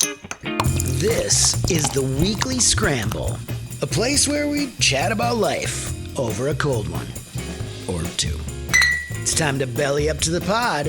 This is the Weekly Scramble, a place where we chat about life over a cold one or two. It's time to belly up to the pod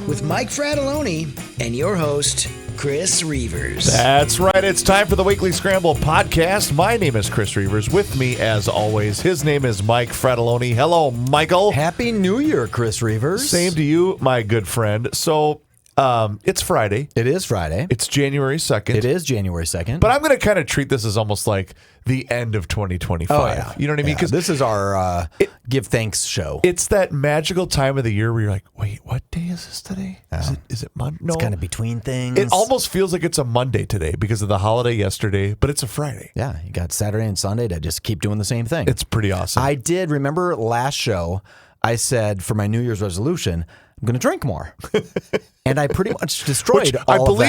with Mike Frattallone and your host, Chris Reuvers. That's right. It's time for the Weekly Scramble podcast. My name is Chris Reuvers. With me, as always, his name is Mike Frattallone. Hello, Michael. Happy New Year, Chris Reuvers. Same to you, my good friend. So, it's Friday. It is Friday. It's January 2nd. It is January 2nd. But I'm going to kind of treat this as almost like the end of 2025. Oh, yeah. You know what I mean? Because this is our give thanks show. It's that magical time of the year where you're like, wait, what day is this today? Is it Monday? No. It's kind of between things. It almost feels like it's a Monday today because of the holiday yesterday, but it's a Friday. Yeah, you got Saturday and Sunday to just keep doing the same thing. It's pretty awesome. I did remember last show, I said for my New Year's resolution, I'm going to drink more. And I pretty much destroyed all I believe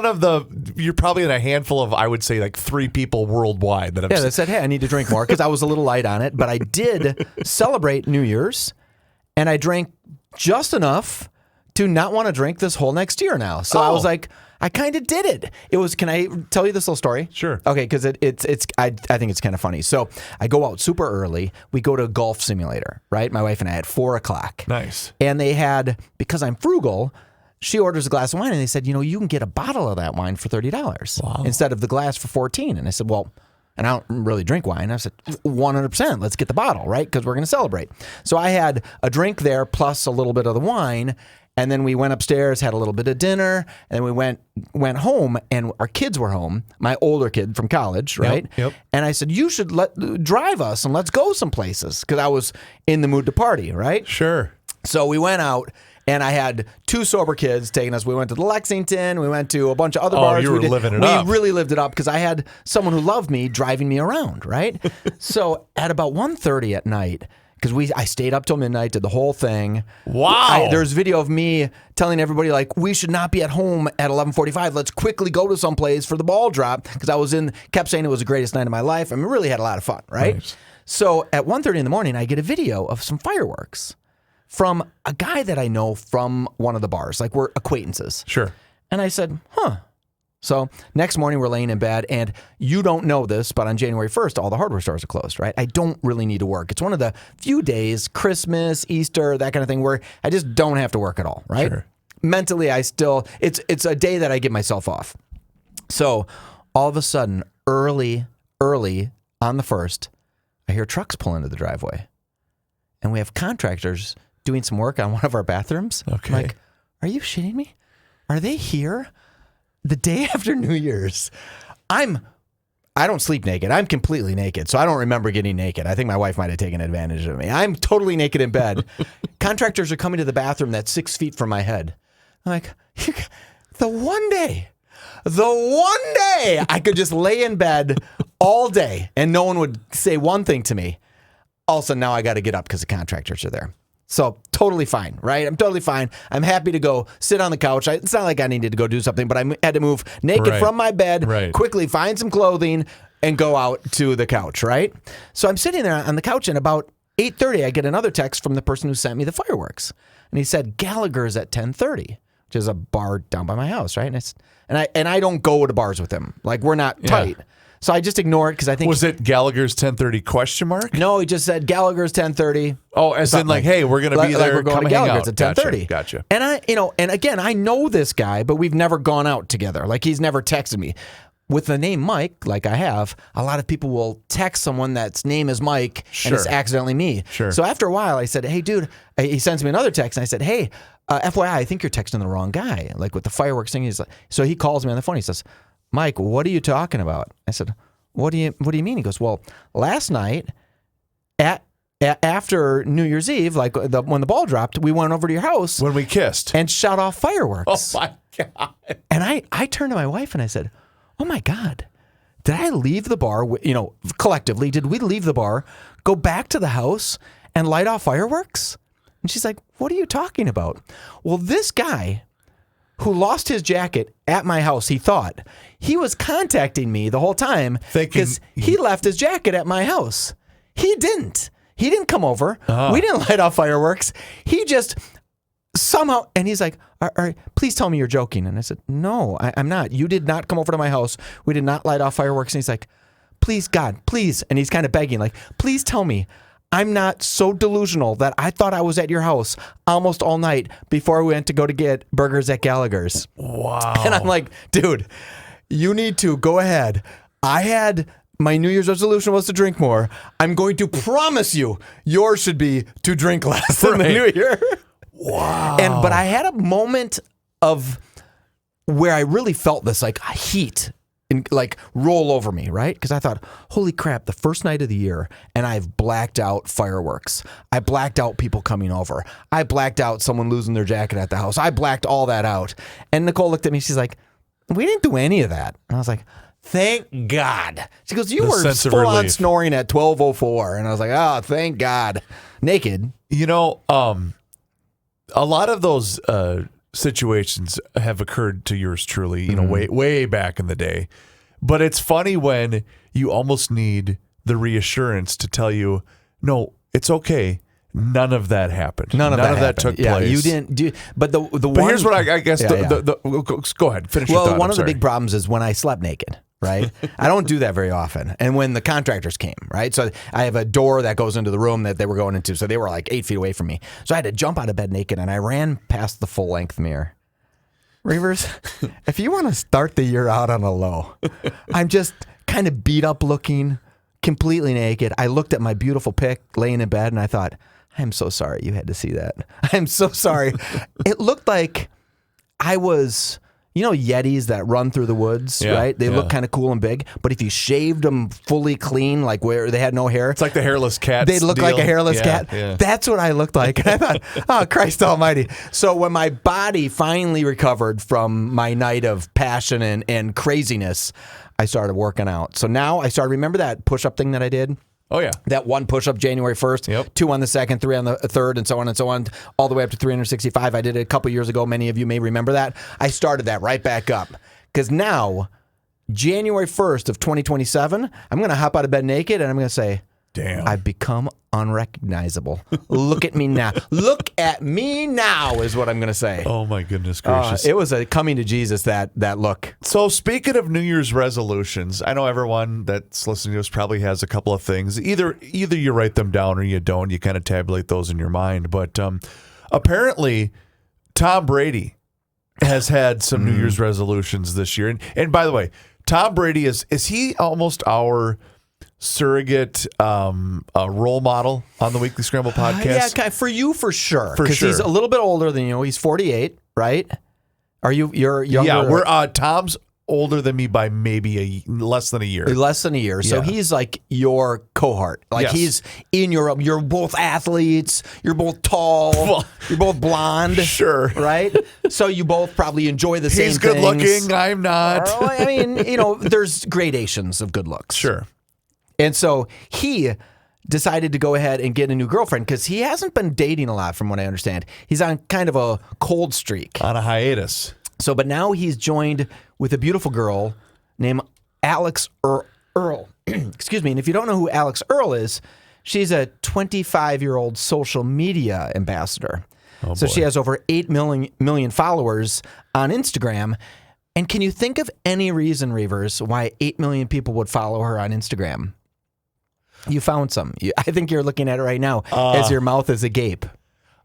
of that. you're probably in a handful of, I would say, like 3 people worldwide that that said, hey, I need to drink more because I was a little light on it. But I did celebrate New Year's, and I drank just enough to not want to drink this whole next year now. So I was like, I kind of did it. It was, can I tell you this little story? Sure. Okay, because I think it's kind of funny. So I go out super early. We go to a golf simulator, right? My wife and I at 4 o'clock. Nice. And they had, because I'm frugal, she orders a glass of wine, and they said, you can get a bottle of that wine for $30 instead of the glass for $14. And I said, well, and I don't really drink wine. I said, 100%, let's get the bottle, right? Because we're going to celebrate. So I had a drink there plus a little bit of the wine. And then we went upstairs, had a little bit of dinner, and then we went home, and our kids were home. My older kid from college, right? Yep. And I said, you should drive us and let's go some places because I was in the mood to party, right? Sure. So we went out, and I had 2 sober kids taking us. We went to the Lexington. We went to a bunch of other bars. You were living it up. We really lived it up because I had someone who loved me driving me around, right? So at about 1:30 at night, because I stayed up till midnight, did the whole thing. Wow. There's video of me telling everybody, like, we should not be at home at 11:45. Let's quickly go to someplace for the ball drop, because kept saying it was the greatest night of my life. I mean, really had a lot of fun, right? Nice. So at 1:30 in the morning, I get a video of some fireworks from a guy that I know from one of the bars. Like, we're acquaintances. Sure. And I said, huh. So next morning we're laying in bed, and you don't know this, but on January 1st, all the hardware stores are closed, right? I don't really need to work. It's one of the few days, Christmas, Easter, that kind of thing, where I just don't have to work at all, right? Sure. Mentally, it's a day that I give myself off. So all of a sudden, early on the 1st, I hear trucks pull into the driveway, and we have contractors doing some work on one of our bathrooms. Okay. I'm like, are you shitting me? Are they here? The day after New Year's, I don't sleep naked. I'm completely naked, so I don't remember getting naked. I think my wife might have taken advantage of me. I'm totally naked in bed. Contractors are coming to the bathroom that's 6 feet from my head. I'm like, the one day I could just lay in bed all day and no one would say one thing to me. All of a sudden, now I got to get up because the contractors are there. So totally fine, right? I'm totally fine. I'm happy to go sit on the couch. It's not like I needed to go do something, but I had to move naked from my bed, quickly find some clothing, and go out to the couch, right? So I'm sitting there on the couch, and about 8:30, I get another text from the person who sent me the fireworks. And he said, Gallagher's at 10:30, which is a bar down by my house, right? And I don't go to bars with him. Like, we're not tight. So I just ignore it because I think... Was it Gallagher's 10:30 question mark? No, he just said Gallagher's 10:30. Oh, as in like, hey, we're going to be there. Like, we're going to Gallagher's at 10:30. Gotcha. And and again, I know this guy, but we've never gone out together. Like, he's never texted me. With the name Mike, like I have, a lot of people will text someone that's name is Mike, and it's accidentally me. Sure. So after a while, I said, hey, dude, he sends me another text, and I said, hey, FYI, I think you're texting the wrong guy. Like, with the fireworks thing, so he calls me on the phone. He says, Mike, what are you talking about? I said, what do you mean? He goes, well, last night after New Year's Eve, like when the ball dropped, we went over to your house when we kissed and shot off fireworks. Oh my God. And I turned to my wife and I said, oh my God, did I leave the bar? Collectively, did we leave the bar, go back to the house and light off fireworks? And she's like, what are you talking about? Well, this guy who lost his jacket at my house, he thought he was contacting me the whole time because he left his jacket at my house. He didn't come over. We didn't light off fireworks. He just somehow, and he's like, all right, please tell me you're joking. And I said, no, I'm not. You did not come over to my house. We did not light off fireworks. And he's like, please, God, please. And he's kind of begging, like, please tell me I'm not so delusional that I thought I was at your house almost all night before we went to go to get burgers at Gallagher's. Wow. And I'm like, dude, you need to go ahead. My New Year's resolution was to drink more. I'm going to promise you, yours should be to drink less in the new year. Wow. But I had a moment of where I really felt this like heat like roll over me, right? Because I thought, holy crap, the first night of the year, and I've blacked out fireworks. I blacked out people coming over. I blacked out someone losing their jacket at the house. I blacked all that out. And Nicole looked at me. She's like, we didn't do any of that. And I was like, thank God. She goes, you were full on snoring at 12:04. And I was like, oh, thank God. Naked. You know, a lot of those situations have occurred to yours truly, you know, way back in the day. But it's funny when you almost need the reassurance to tell you, no, it's okay. None of that happened. None of that took place. You didn't do. But here's what I guess. Go ahead. Finish your thought. Well, one of the big problems is when I slept naked. Right? I don't do that very often. And when the contractors came, right? So I have a door that goes into the room that they were going into. So they were like 8 feet away from me. So I had to jump out of bed naked, and I ran past the full length mirror. Reuvers, if you want to start the year out on a low, I'm just kind of beat up looking, completely naked. I looked at my beautiful pic laying in bed, and I thought, I'm so sorry you had to see that. I'm so sorry. It looked like I was... You know Yetis that run through the woods, right? They look kind of cool and big. But if you shaved them fully clean, like where they had no hair. It's like the hairless cat. They'd look like a hairless cat. Yeah. That's what I looked like. And I thought, oh, Christ almighty. So when my body finally recovered from my night of passion and craziness, I started working out. So now I started, remember that push-up thing that I did? Oh, yeah. That one push-up January 1st, 2 on the 2nd, 3 on the 3rd, and so on, all the way up to 365. I did it a couple years ago. Many of you may remember that. I started that right back up. Because now, January 1st of 2027, I'm going to hop out of bed naked, and I'm going to say, damn, I've become unrecognizable. Look at me now. Look at me now is what I'm going to say. Oh, my goodness gracious. It was a coming to Jesus, that look. So speaking of New Year's resolutions, I know everyone that's listening to us probably has a couple of things. Either you write them down or you don't. You kind of tabulate those in your mind. But apparently, Tom Brady has had some New Year's resolutions this year. And by the way, Tom Brady, is he almost our surrogate role model on the Weekly Scramble podcast? Yeah, for you for sure. Because he's a little bit older than you. He's 48, right? You're younger? Yeah, Tom's older than me by maybe less than a year. Less than a year. So he's like your cohort. Like he's in you're both athletes, you're both tall, you're both blonde. Sure. Right? So you both probably enjoy the same things. He's good looking, I'm not. I mean, there's gradations of good looks. Sure. And so he decided to go ahead and get a new girlfriend because he hasn't been dating a lot from what I understand. He's on kind of a cold streak. On a hiatus. So, but now he's joined with a beautiful girl named Alex Earl. Excuse me. And if you don't know who Alex Earl is, she's a 25-year-old social media ambassador. Oh, so she has over 8 million followers on Instagram. And can you think of any reason, Reuvers, why 8 million people would follow her on Instagram? You found some. I think you're looking at it right now as your mouth is agape.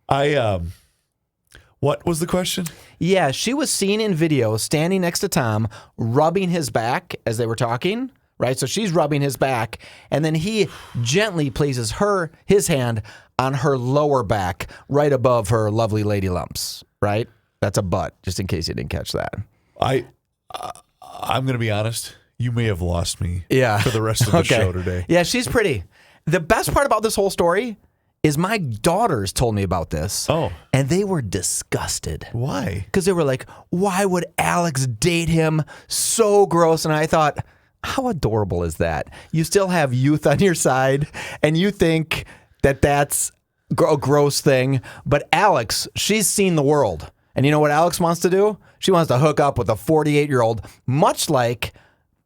What was the question? Yeah, she was seen in video standing next to Tom, rubbing his back as they were talking, right? So she's rubbing his back, and then he gently places his hand on her lower back, right above her lovely lady lumps, right? That's a butt, just in case you didn't catch that. I'm going to be honest. You may have lost me for the rest of the show today. Yeah, she's pretty. The best part about this whole story is my daughters told me about this. Oh. And they were disgusted. Why? Because they were like, why would Alex date him? So gross. And I thought, how adorable is that? You still have youth on your side, and you think that that's a gross thing. But Alex, she's seen the world. And you know what Alex wants to do? She wants to hook up with a 48-year-old, much like...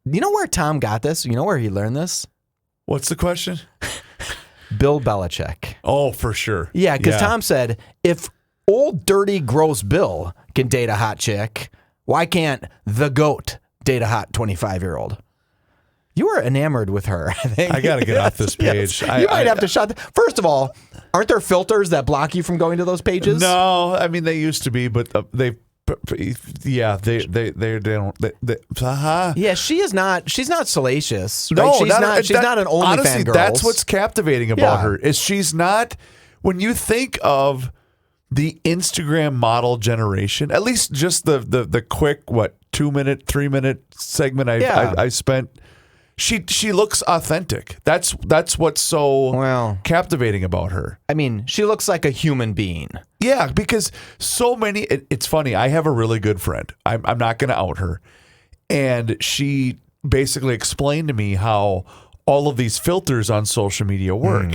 You know where Tom got this? You know where he learned this? What's the question? Bill Belichick. Oh, for sure. Yeah, because Tom said, if old dirty gross Bill can date a hot chick. Why can't the GOAT date a hot 25-year-old? You are enamored with her, I think. I got to get off this page. Yes. You might have to shut. First of all, aren't there filters that block you from going to those pages? No, I mean they used to be, but they don't. Yeah, she is not. She's not salacious. Right? No, she's not an OnlyFans honestly, girl. that's what's captivating about her is she's not. When you think of the Instagram model generation, at least just the quick 2-minute, 3-minute segment I spent. She looks authentic. That's what's so captivating about her. I mean, she looks like a human being. Yeah, because so many. It's funny. I have a really good friend. I'm not going to out her, and she basically explained to me how all of these filters on social media work.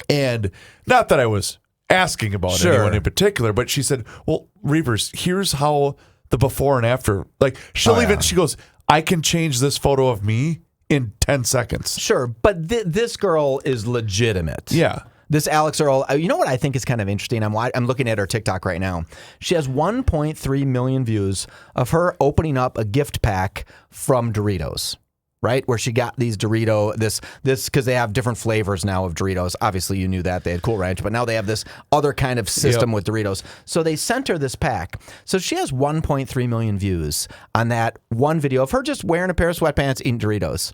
And not that I was asking about anyone in particular, but she said, "Well, Reuvers, here's how the before and after." Like she goes, "I can change this photo of me in 10 seconds." Sure, but this girl is legitimate. Yeah. This Alex Earl, you know what I think is kind of interesting? I'm looking at her TikTok right now. She has 1.3 million views of her opening up a gift pack from Doritos, right? Where she got these this because they have different flavors now of Doritos. Obviously, you knew that. They had Cool Ranch, but now they have this other kind of system with Doritos. So they sent her this pack. So she has 1.3 million views on that one video of her just wearing a pair of sweatpants, eating Doritos.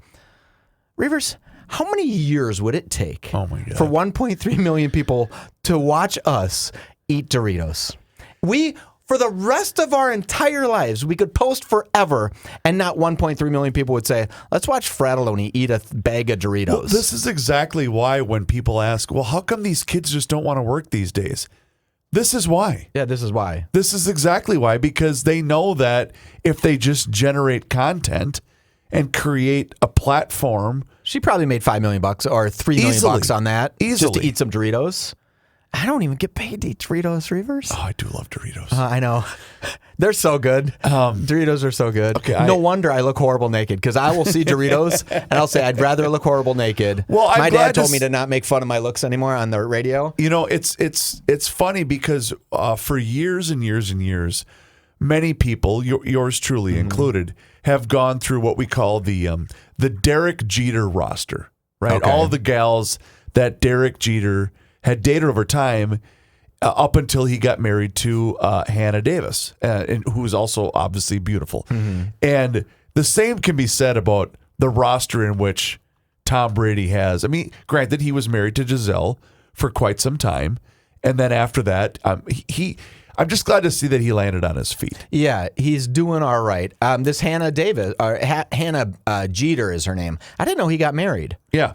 Reuvers, how many years would it take for 1.3 million people to watch us eat Doritos? For the rest of our entire lives, we could post forever, and not 1.3 million people would say, let's watch Frattallone eat a bag of Doritos. Well, this is exactly why when people ask, well, how come these kids just don't want to work these days? This is why. Yeah, this is why. This is exactly why, because they know that if they just generate content and create a platform. She probably made $5 million or $3 million on that. Easily. Just to eat some Doritos. I don't even get paid to eat Doritos, Reuvers. Oh, I do love Doritos. I know. They're so good. Doritos are so good. Okay, no wonder I look horrible naked, because I will see Doritos and I'll say I'd rather look horrible naked. Well, my dad told me to not make fun of my looks anymore on the radio. You know, it's funny because for years and years and years, many people, yours truly included, have gone through what we call the Derek Jeter roster, right? Okay. All the gals that Derek Jeter had dated over time up until he got married to Hannah Davis, who is also obviously beautiful. And the same can be said about the roster in which Tom Brady has. I mean, granted, he was married to Giselle for quite some time. And then after that, I'm just glad to see that he landed on his feet. Yeah, he's doing all right. This Hannah Davis, or Hannah Jeter is her name. I didn't know he got married. Yeah.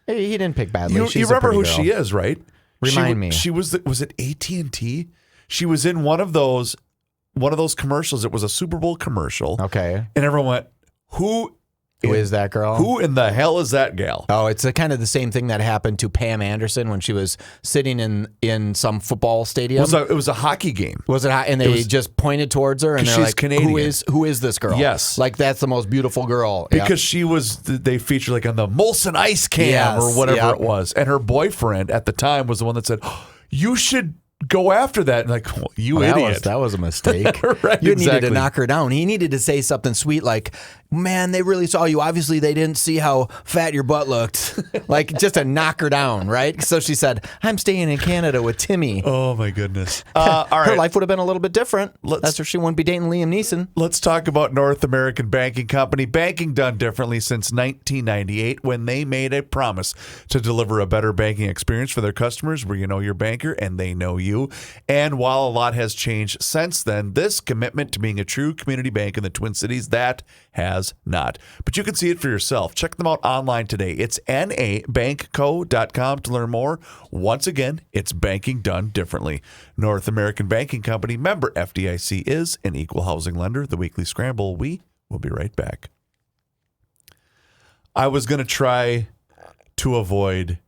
He didn't pick badly. You She's remember a who pretty girl. she is, right? Remind me. She was it AT&T? She was in one of those commercials. It was a Super Bowl commercial. Okay. And everyone went, Who is that girl? Who in the hell is that gal? Oh, it's kind of the same thing that happened to Pam Anderson when she was sitting in some football stadium. It was a hockey game. Was it? And they just pointed towards her, and they're she's like, Canadian. Who is this girl? Yes. Like, that's the most beautiful girl. Because she was, they featured like on the Molson Ice Cam or whatever it was. And her boyfriend at the time was the one that said, you should go after that. And like, well, idiot. That was a mistake. Right, You needed exactly. to knock her down. He needed to say something sweet like, man, they really saw you. Obviously, they didn't see how fat your butt looked. Like, just to knock her down, right? So she said, I'm staying in Canada with Timmy. Oh, my goodness. All right. Her life would have been a little bit different. That's where she wouldn't be dating Liam Neeson. Let's talk about North American Banking Company. Banking done differently since 1998 when they made a promise to deliver a better banking experience for their customers where you know your banker and they know you. And while a lot has changed since then, this commitment to being a true community bank in the Twin Cities, that has not. But you can see it for yourself. Check them out online today. It's nabankco.com to learn more. Once again, it's banking done differently. North American Banking Company, member FDIC, is an equal housing lender. The Weekly Scramble. We will be right back. I was going to try to avoid...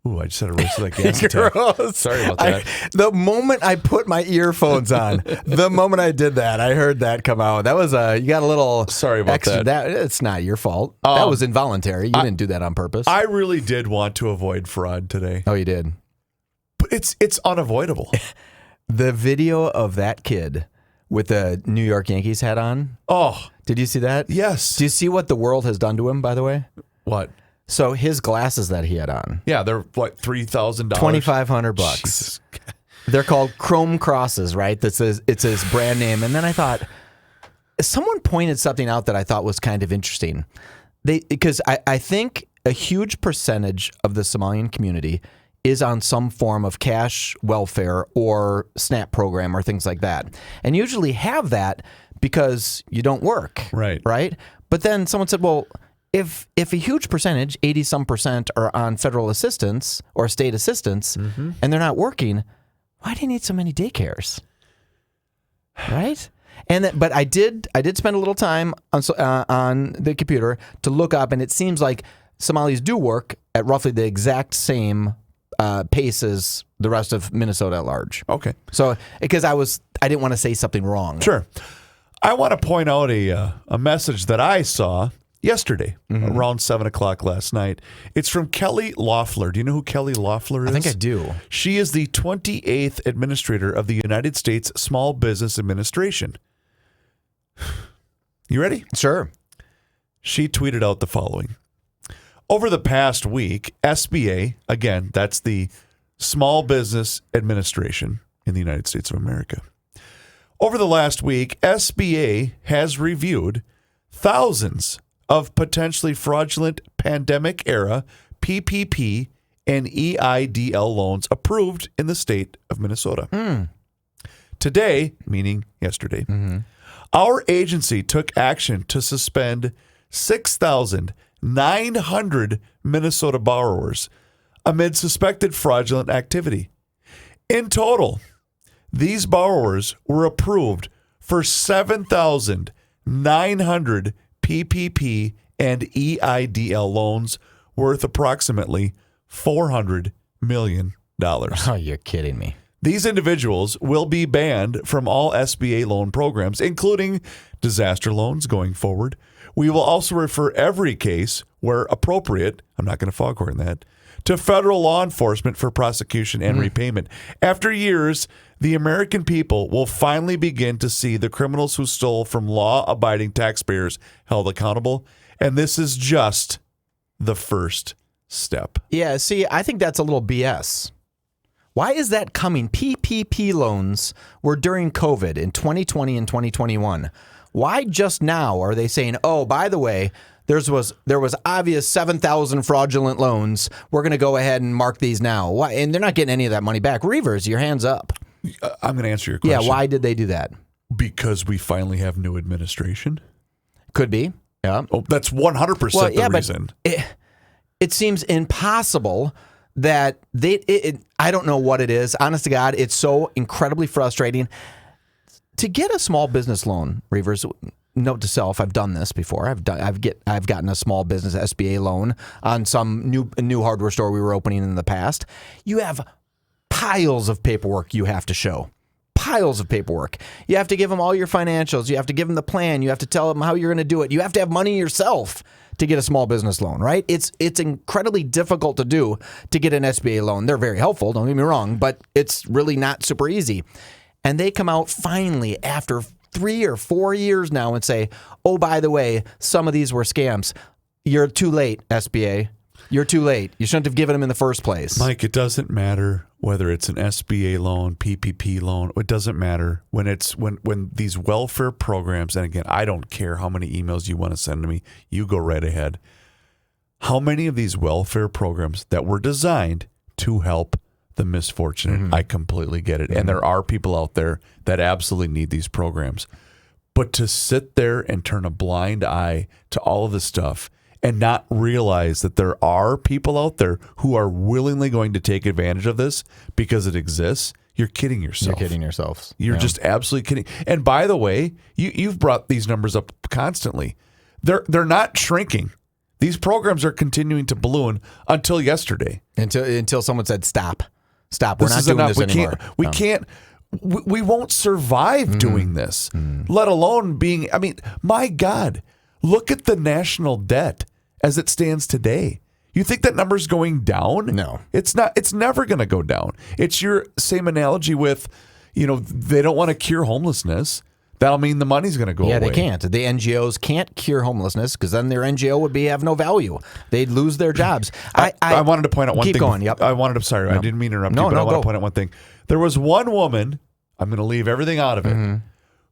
Ooh, I just had a race to that gas tank. Sorry about that. The moment I put my earphones on, the moment I did that, I heard that come out. That was you got a little Sorry about extra, that. It's not your fault. That was involuntary. You didn't do that on purpose. I really did want to avoid fraud today. Oh, you did. But it's unavoidable. The video of that kid with the New York Yankees hat on. Oh, Did you see that? yes. Do you see what the world has done to him, by the way? What? So his glasses that he had on, Yeah, they're like $3,000. $2,500. They're called Chrome Crosses, right? It's his brand name. And then I thought, someone pointed something out that I thought was kind of interesting. Because I think a huge percentage of the Somalian community is on some form of cash welfare or SNAP program or things like that. And usually have that because you don't work. Right. Right? But then someone said, well, if a huge percentage, 80-some%, are on federal assistance or state assistance and they're not working, why do you need so many daycares? Right? But I did spend a little time on the computer to look up, and it seems like Somalis do work at roughly the exact same pace as the rest of Minnesota at large. Okay. So, because I didn't want to say something wrong. Sure. I want to point out a message that I saw yesterday around 7 o'clock last night. It's from Kelly Loeffler. Do you know who Kelly Loeffler is? I think I do. She is the 28th administrator of the United States Small Business Administration. You ready? Sure. She tweeted out the following. Over the past week, SBA, again, that's the Small Business Administration in the United States of America. Over the last week, SBA has reviewed thousands of potentially fraudulent pandemic-era PPP and EIDL loans approved in the state of Minnesota. Today, meaning yesterday, our agency took action to suspend 6,900 Minnesota borrowers amid suspected fraudulent activity. In total, these borrowers were approved for 7,900 PPP and EIDL loans worth approximately $400 million. Oh, you're kidding me. These individuals will be banned from all SBA loan programs, including disaster loans going forward. We will also refer every case where appropriate, I'm not going to foghorn that, to federal law enforcement for prosecution and repayment. After years, the American people will finally begin to see the criminals who stole from law-abiding taxpayers held accountable. And this is just the first step. Yeah, see, I think that's a little BS. Why is that coming? PPP loans were during COVID in 2020 and 2021. Why just now are they saying, oh, by the way, there was obvious 7,000 fraudulent loans. We're going to go ahead and mark these now. Why? And they're not getting any of that money back. Reuvers, your hands up. I'm going to answer your question. Yeah, why did they do that? Because we finally have new administration. Could be. Yeah. Oh, that's 100% the reason. But it seems impossible that I don't know what it is. Honest to God, it's so incredibly frustrating. To get a small business loan, Reuvers, note to self, I've done this before. I've gotten a small business SBA loan on some new hardware store we were opening in the past. You have piles of paperwork you have to show. Piles of paperwork. You have to give them all your financials. You have to give them the plan. You have to tell them how you're going to do it. You have to have money yourself to get a small business loan, right? It's incredibly difficult to do to get an SBA loan. They're very helpful, don't get me wrong, but it's really not super easy. And they come out finally after 3 or 4 years now and say, oh, by the way, some of these were scams. You're too late, SBA. You're too late. You shouldn't have given them in the first place. Mike, it doesn't matter whether it's an SBA loan, PPP loan. It doesn't matter when these welfare programs, and again, I don't care how many emails you want to send to me. You go right ahead. How many of these welfare programs that were designed to help the misfortunate, I completely get it. And there are people out there that absolutely need these programs. But to sit there and turn a blind eye to all of this stuff and not realize that there are people out there who are willingly going to take advantage of this because it exists, you're kidding yourself. You're kidding yourselves. You're just absolutely kidding. And by the way, you've brought these numbers up constantly. They're not shrinking. These programs are continuing to balloon until yesterday. Until someone said stop. Stop. We're not doing this anymore. We won't survive doing this, let alone being, my God, look at the national debt as it stands today. You think that number's going down? No. It's not. It's never going to go down. It's your same analogy with, they don't want to cure homelessness. That'll mean the money's going to go away. Yeah, they can't. The NGOs can't cure homelessness because then their NGO would have no value. They'd lose their jobs. I wanted to point out one thing. Keep going. Yep. I didn't mean to interrupt you, but I want to point out one thing. There was one woman, I'm going to leave everything out of it,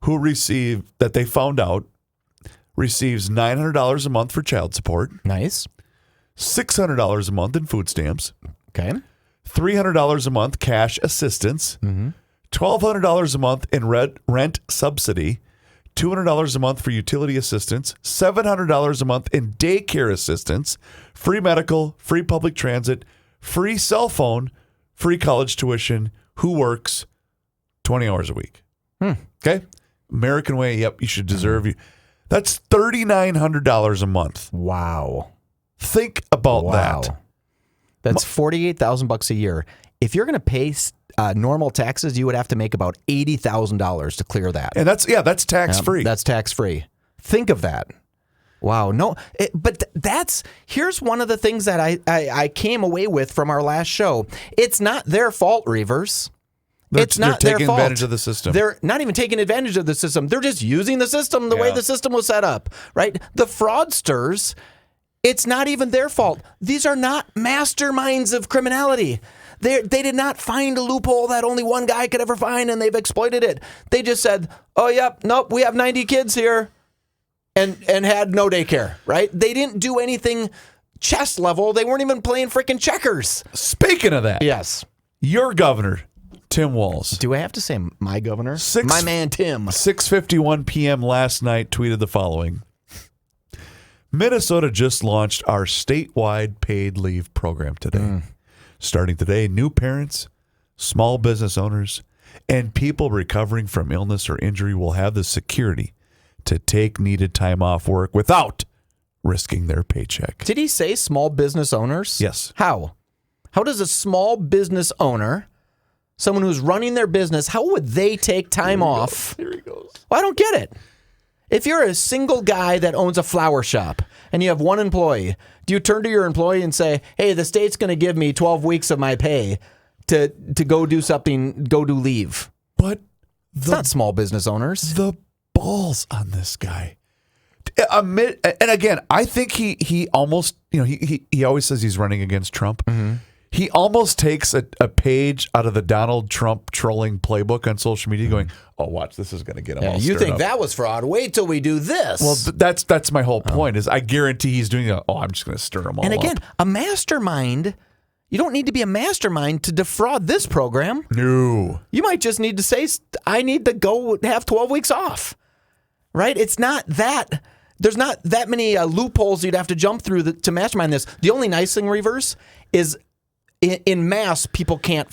who received, that they found out, receives $900 a month for child support. Nice. $600 a month in food stamps. Okay. $300 a month cash assistance. $1,200 a month in rent subsidy. $200 a month for utility assistance. $700 a month in daycare assistance. Free medical, free public transit, free cell phone, free college tuition. Who works 20 hours a week? Okay? American way, yep, you should deserve you. That's $3,900 a month. Wow. Think about that. That's $48,000 a year. If you're going to pay normal taxes, you would have to make about $80,000 to clear that. And that's tax free. That's tax free. Think of that. Wow. No, here's one of the things that I came away with from our last show. It's not their fault, Reuvers. It's not their fault. They're taking advantage of the system. They're not even taking advantage of the system. They're just using the system the way the system was set up, right? The fraudsters, it's not even their fault. These are not masterminds of criminality. They did not find a loophole that only one guy could ever find, and they've exploited it. They just said, oh, yep, nope, we have 90 kids here, and had no daycare, right? They didn't do anything chess level. They weren't even playing freaking checkers. Speaking of that, Yes. your governor, Tim Walz. Do I have to say my governor? My man, Tim. 6:51 p.m. last night tweeted the following. Minnesota just launched our statewide paid leave program today. Starting today, new parents, small business owners, and people recovering from illness or injury will have the security to take needed time off work without risking their paycheck. Did he say small business owners? Yes. How? How does a small business owner, someone who's running their business, how would they take time off? Here he goes. Well, I don't get it. If you're a single guy that owns a flower shop and you have one employee, do you turn to your employee and say, hey, the state's going to give me 12 weeks of my pay to go do something, go do leave? But It's not small business owners. the balls on this guy. And again, I think he almost, he always says he's running against Trump. He almost takes a page out of the Donald Trump trolling playbook on social media going, oh, watch, this is going to get him all You stirred think up. that was fraud? Wait till we do this. Well, that's my whole point is I guarantee he's doing I'm just going to stir them all and again, up. a mastermind, you don't need to be a mastermind to defraud this program. No. You might just need to say, I need to go have 12 weeks off, right? It's not that. There's not that many loopholes you'd have to jump through to mastermind this. The only nice thing, Reuvers, is in mass, people can't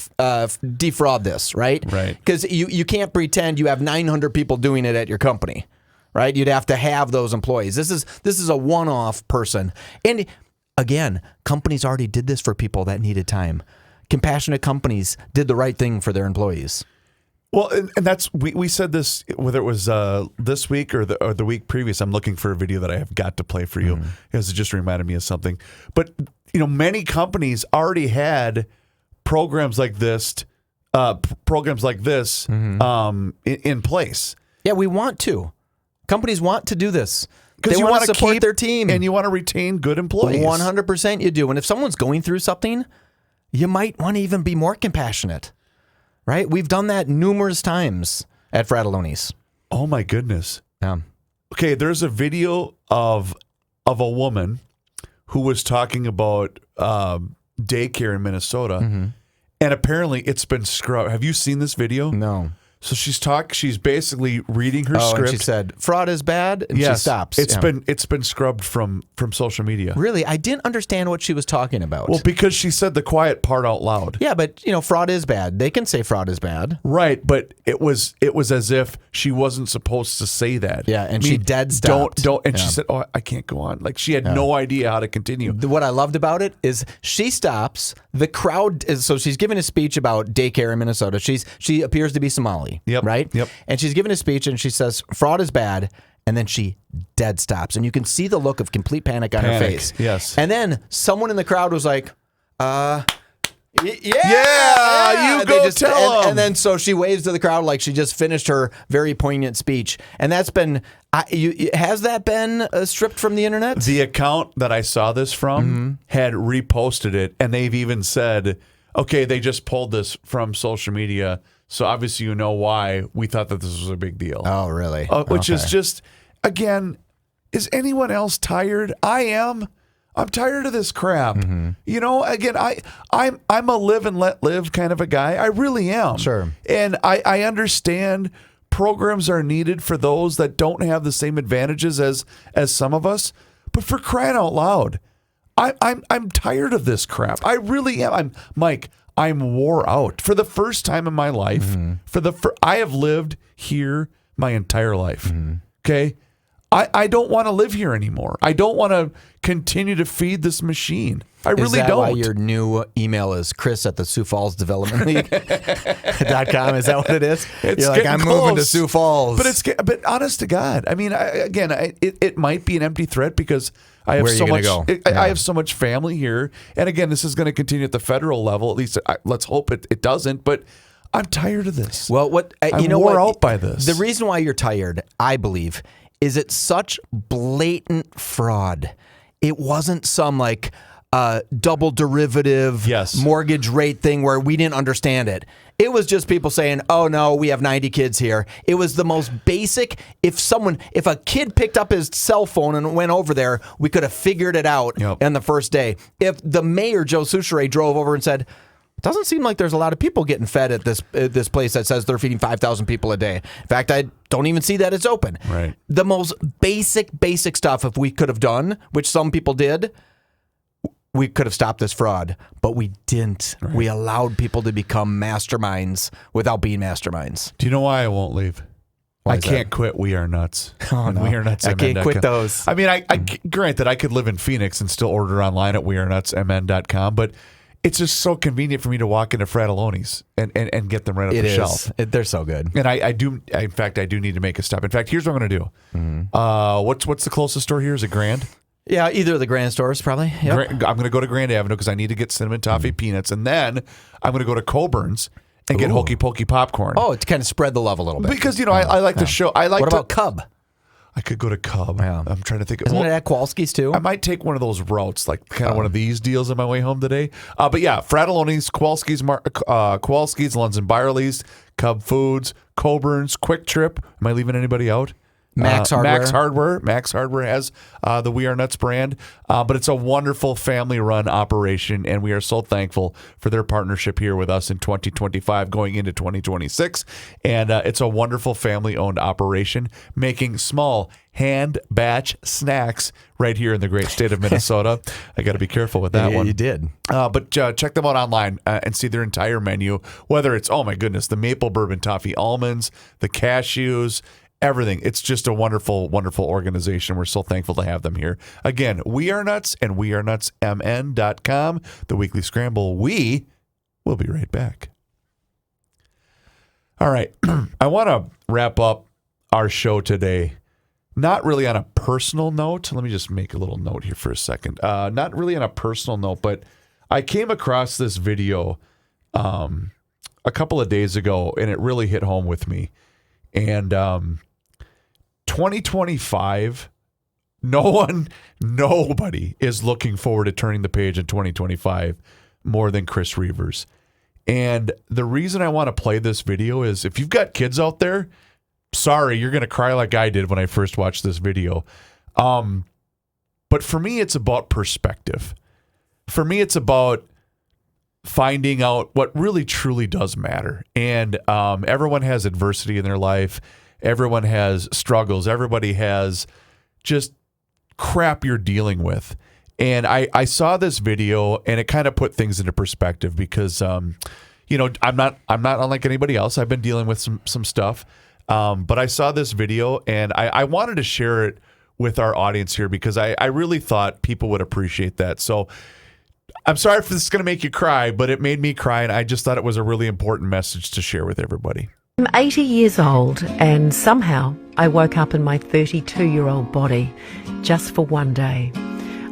defraud this, right? Right. Because you can't pretend you have 900 people doing it at your company, right? You'd have to have those employees. This is a one-off person. And again, companies already did this for people that needed time. Compassionate companies did the right thing for their employees. Well, and that's we said this, whether it was this week or the week previous. I'm looking for a video that I have got to play for you because it just reminded me of something. But many companies already had programs like this, in place. Yeah, we want to. Companies want to do this. Because They you want to support keep their team. and you want to retain good employees. 100% you do. And if someone's going through something, you might want to even be more compassionate, right? We've done that numerous times at Frattallone's. Oh my goodness. Yeah. Okay, there's a video of a woman who was talking about daycare in Minnesota, and apparently it's been scrubbed. Have you seen this video? No. So she's basically reading her script. And she said, fraud is bad, and Yes, she stops. It's been scrubbed from social media. Really? I didn't understand what she was talking about. Well, because she said the quiet part out loud. Yeah, but, fraud is bad. They can say fraud is bad. Right, but it was as if she wasn't supposed to say that. Yeah, and she dead stopped. Don't, and Yeah. she said, "Oh, I can't go on." Like she had no idea how to continue. What I loved about it is she stops. The crowd is, so she's giving a speech about daycare in Minnesota. She appears to be Somali. Yep. Right? Yep. And she's giving a speech and she says, fraud is bad. And then she dead stops. And you can see the look of complete panic on her face. Yes. And then someone in the crowd was like, Yeah, you go tell 'em. And then so she waves to the crowd like she just finished her very poignant speech. And that's been, has that been stripped from the internet? The account that I saw this from had reposted it, and they've even said, okay, they just pulled this from social media, so obviously you know why we thought that this was a big deal. Oh, really? Which is just, again, is anyone else tired? I am. I'm tired of this crap. You know, again, I'm a live and let live kind of a guy. I really am. Sure. And I understand programs are needed for those that don't have the same advantages as some of us. But for crying out loud, I'm tired of this crap. I really am. I'm wore out. For the first time in my life, I have lived here my entire life. Okay? I don't want to live here anymore. I don't want to continue to feed this machine. I really don't. Is that don't. why your new email is Chris at the Sioux Falls Development League.com? Is that what it is? You're like, I'm moving to Sioux Falls. But honest to God, I mean, it might be an empty threat because I have so much. I have so much family here, and again, this is going to continue at the federal level. At least, let's hope it doesn't. But I'm tired of this. Well, I'm wore out by this. The reason why you're tired, I believe, is it such blatant fraud. It wasn't some like double derivative mortgage rate thing where we didn't understand it. It was just people saying, oh no, we have 90 kids here. It was the most basic. If a kid picked up his cell phone and went over there, we could have figured it out on the first day. If the mayor, Joe Souchere, drove over and said, it doesn't seem like there's a lot of people getting fed at this place that says they're feeding 5,000 people a day. In fact, I don't even see that it's open. Right. The most basic stuff, if we could have done, which some people did, we could have stopped this fraud, but we didn't. Right. We allowed people to become masterminds without being masterminds. Do you know why I won't leave? I can't quit We Are Nuts. Oh, no. We Are Nuts. I can't quit those. I mean, I grant that I could live in Phoenix and still order online at wearenutsmn.com, but it's just so convenient for me to walk into Frattallone's and get them right off the shelf. They're so good. And I do need to make a stop. In fact, here's what I'm going to do. What's the closest store here? Is it Grand? Yeah, either of the Grand stores, probably. Yep. I'm going to go to Grand Avenue because I need to get cinnamon toffee peanuts. And then I'm going to go to Coburn's and get Hokey Pokey popcorn. Oh, to kind of spread the love a little bit. Because, I like the show. What about Cub? I could go to Cub. Yeah. I'm trying to think. Isn't it at Kowalski's too? I might take one of those routes, like kind of one of these deals on my way home today. But yeah, Frattallone's, Kowalski's, Lunds and Byerly's, Cub Foods, Coburn's, Quick Trip. Am I leaving anybody out? Max Hardware. Max Hardware has the We Are Nuts brand, but it's a wonderful family-run operation, and we are so thankful for their partnership here with us in 2025 going into 2026. And it's a wonderful family-owned operation making small hand batch snacks right here in the great state of Minnesota. I got to be careful with that one. You did. But check them out online and see their entire menu, whether it's, oh my goodness, the maple bourbon toffee almonds, the cashews, everything. It's just a wonderful, wonderful organization. We're so thankful to have them here. Again, We Are Nuts and wearenutsmn.com, the Weekly Scramble. We will be right back. All right. I want to wrap up our show today, not really on a personal note. Let me just make a little note here for a second. Not really on a personal note, but I came across this video a couple of days ago, and it really hit home with me. And 2025, nobody is looking forward to turning the page in 2025 more than Chris Reuvers. And the reason I want to play this video is if you've got kids out there, sorry, you're going to cry like I did when I first watched this video. But for me, it's about perspective. For me, it's about finding out what really truly does matter. And everyone has adversity in their life. Everyone has struggles. Everybody has just crap you're dealing with. And I saw this video, and it kind of put things into perspective because, I'm not unlike anybody else. I've been dealing with some stuff. But I saw this video, and I wanted to share it with our audience here because I really thought people would appreciate that. So I'm sorry if this is going to make you cry, but it made me cry, and I just thought it was a really important message to share with everybody. I'm 80 years old, and somehow I woke up in my 32-year-old body just for one day.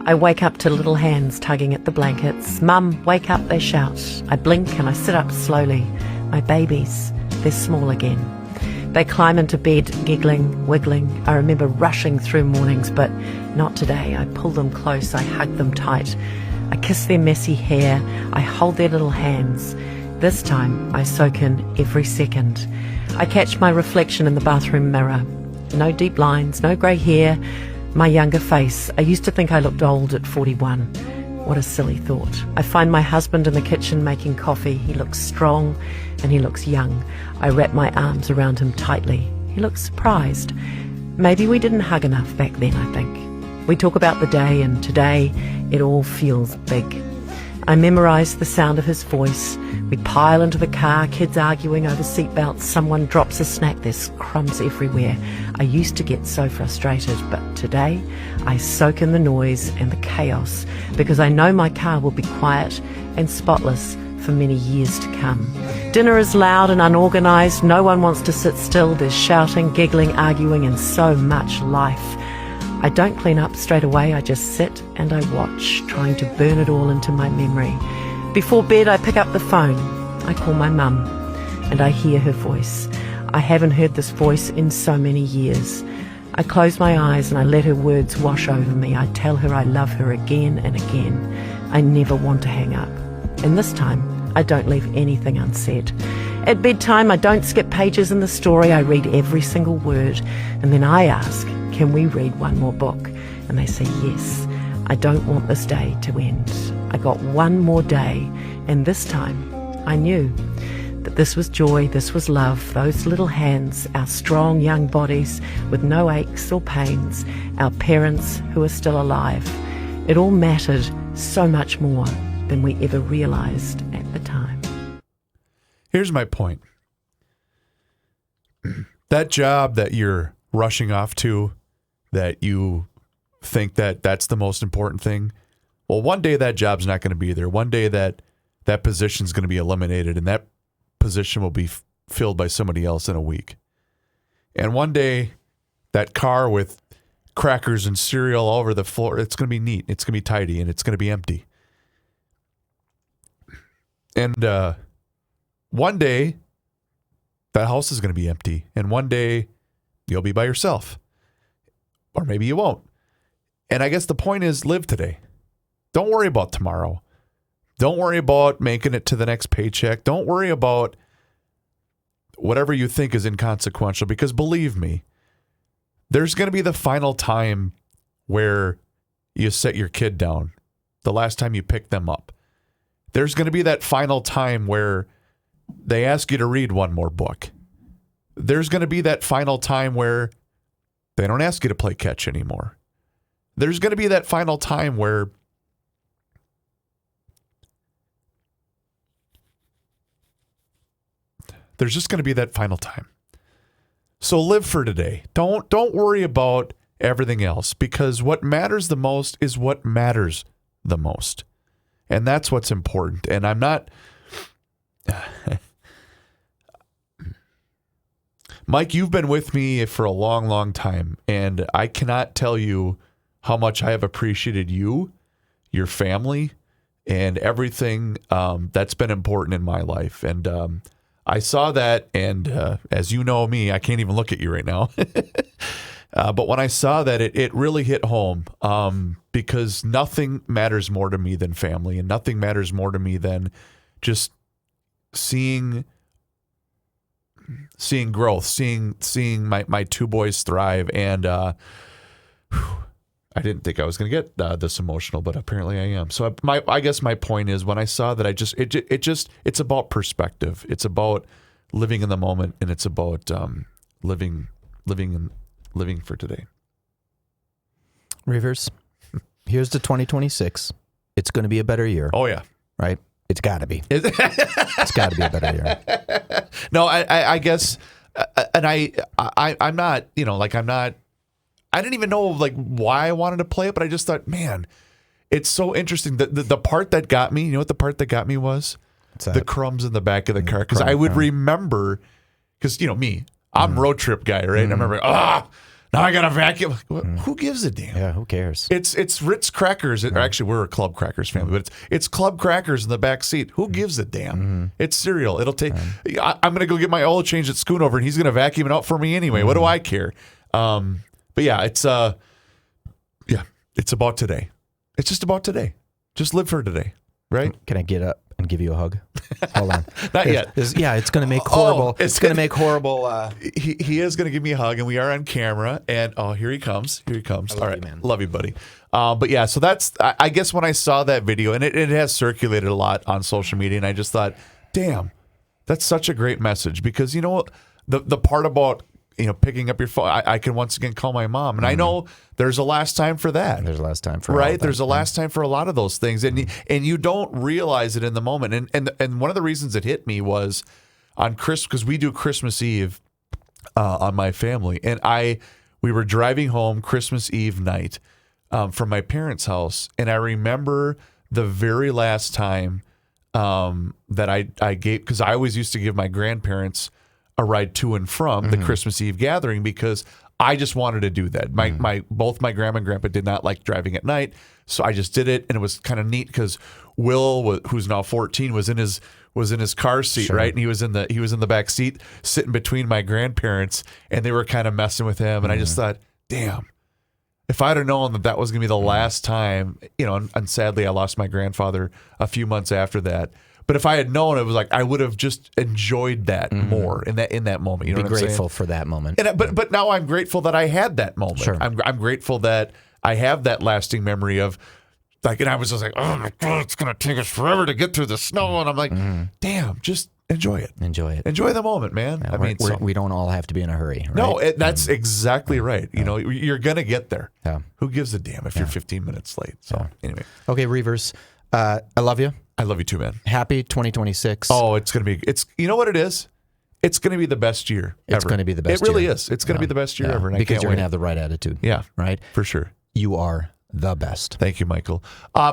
I wake up to little hands tugging at the blankets. Mum, wake up, they shout. I blink and I sit up slowly. My babies, they're small again. They climb into bed, giggling, wiggling. I remember rushing through mornings, but not today. I pull them close, I hug them tight. I kiss their messy hair, I hold their little hands. This time, I soak in every second. I catch my reflection in the bathroom mirror. No deep lines, no grey hair. My younger face. I used to think I looked old at 41. What a silly thought. I find my husband in the kitchen making coffee. He looks strong and he looks young. I wrap my arms around him tightly. He looks surprised. Maybe we didn't hug enough back then, I think. We talk about the day, and today it all feels big. I memorise the sound of his voice. We pile into the car, kids arguing over seatbelts. Someone drops a snack, there's crumbs everywhere. I used to get so frustrated, but today I soak in the noise and the chaos because I know my car will be quiet and spotless for many years to come. Dinner is loud and unorganised. No one wants to sit still. There's shouting, giggling, arguing, and so much life. I don't clean up straight away, I just sit and I watch, trying to burn it all into my memory. Before bed, I pick up the phone. I call my mum, and I hear her voice. I haven't heard this voice in so many years. I close my eyes and I let her words wash over me. I tell her I love her again and again. I never want to hang up. And this time, I don't leave anything unsaid. At bedtime, I don't skip pages in the story. I read every single word, and then I ask, can we read one more book? And they say yes. I don't want this day to end. I got one more day, and this time I knew that this was joy, this was love, those little hands, our strong young bodies with no aches or pains, our parents who are still alive. It all mattered so much more than we ever realised at the time. Here's my point. That job that you're rushing off to, that you think that that's the most important thing, well, one day that job's not going to be there. One day that position's going to be eliminated, and that position will be filled by somebody else in a week. And one day that car with crackers and cereal all over the floor, it's going to be neat, it's going to be tidy, and it's going to be empty. And one day that house is going to be empty, and one day you'll be by yourself. Or maybe you won't. And I guess the point is, live today. Don't worry about tomorrow. Don't worry about making it to the next paycheck. Don't worry about whatever you think is inconsequential, because believe me, there's going to be the final time where you set your kid down, the last time you pick them up. There's going to be that final time where they ask you to read one more book. There's going to be that final time where they don't ask you to play catch anymore. There's going to be that final time where there's just going to be that final time. So live for today. Don't worry about everything else, because what matters the most is what matters the most. And that's what's important. And I'm not Mike, you've been with me for a long, long time, and I cannot tell you how much I have appreciated you, your family, and everything that's been important in my life. And I saw that, and as you know me, I can't even look at you right now. But when I saw that, it really hit home, because nothing matters more to me than family, and nothing matters more to me than just seeing growth, seeing my two boys thrive. And I didn't think I was going to get this emotional, but apparently I am. So I guess my point is, when I saw that, it's about perspective. It's about living in the moment, and it's about living for today. Reuvers, here's to 2026. It's going to be a better year. Oh yeah, right. It's got to be. It's got to be a better year. No, I guess, and I'm not, I'm not. I didn't even know why I wanted to play it, but I just thought, man, it's so interesting. The part that got me, you know what the part that got me was? The crumbs in the back of the car, because I would remember, because me, I'm road trip guy, right? And I remember, Now I got to vacuum. Who gives a damn? Yeah, who cares? It's Ritz crackers. Or actually, we're a Club Crackers family, but it's Club Crackers in the back seat. Who gives a damn? It's cereal. It'll take. I'm going to go get my oil change at Schoonover, and he's going to vacuum it out for me anyway. What do I care? But yeah, it's about today. It's just about today. Just live for today, right? Can I get up and give you a hug? Hold on. Not yet. It's going to make horrible. It's going to make horrible. He is going to give me a hug, and we are on camera. And here he comes. Here he comes. All right, man. Love you, buddy. But yeah, so that's. I guess when I saw that video, and it has circulated a lot on social media, and I just thought, damn, that's such a great message, because you know the part about picking up your phone, I can once again call my mom, and I know there's a last time for that. There's a last time for right. There's a last time for a lot of those things, and you don't realize it in the moment. And one of the reasons it hit me was on Christmas, because we do Christmas Eve on my family, and we were driving home Christmas Eve night from my parents' house, and I remember the very last time that I gave, because I always used to give my grandparents a ride to and from the Christmas Eve gathering, because I just wanted to do that. Both my grandma and grandpa did not like driving at night, so I just did it, and it was kind of neat because Will, who's now 14, was in his car seat, right, and he was in the back seat sitting between my grandparents, and they were kind of messing with him, and I just thought, damn, if I'd have known that was going to be the last time, and sadly I lost my grandfather a few months after that. But if I had known, it was like I would have just enjoyed that more in that moment. You know, be grateful for that moment. But now I'm grateful that I had that moment. Sure. I'm grateful that I have that lasting memory of, like, and I was just like, oh my God, it's gonna take us forever to get through the snow, and I'm like, damn, just enjoy it. Enjoy the moment, man. Yeah, we don't all have to be in a hurry. Right? No, that's exactly right. You're gonna get there. Yeah. Who gives a damn if you're 15 minutes late? So anyway, okay, Reuvers, I love you. I love you too, man. Happy 2026. Oh, you know what it is? It's going to be the best year ever. It's going to be the best year. It really is. It's going to be the best year ever. And because I can't you're wait. going to have the right attitude. Yeah. Right? For sure. You are the best. Thank you, Michael.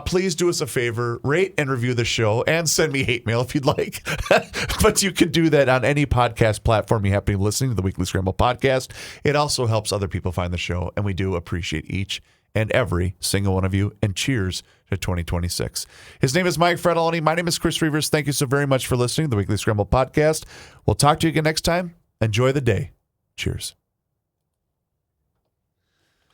Please do us a favor, rate and review the show, and send me hate mail if you'd like. But you can do that on any podcast platform you happen to be listening to the Weekly Scramble podcast. It also helps other people find the show, and we do appreciate each and every single one of you. And cheers to 2026. His name is Mike Frattallone. My name is Chris Reuvers. Thank you so very much for listening to the Weekly Scramble podcast. We'll talk to you again next time. Enjoy the day. Cheers.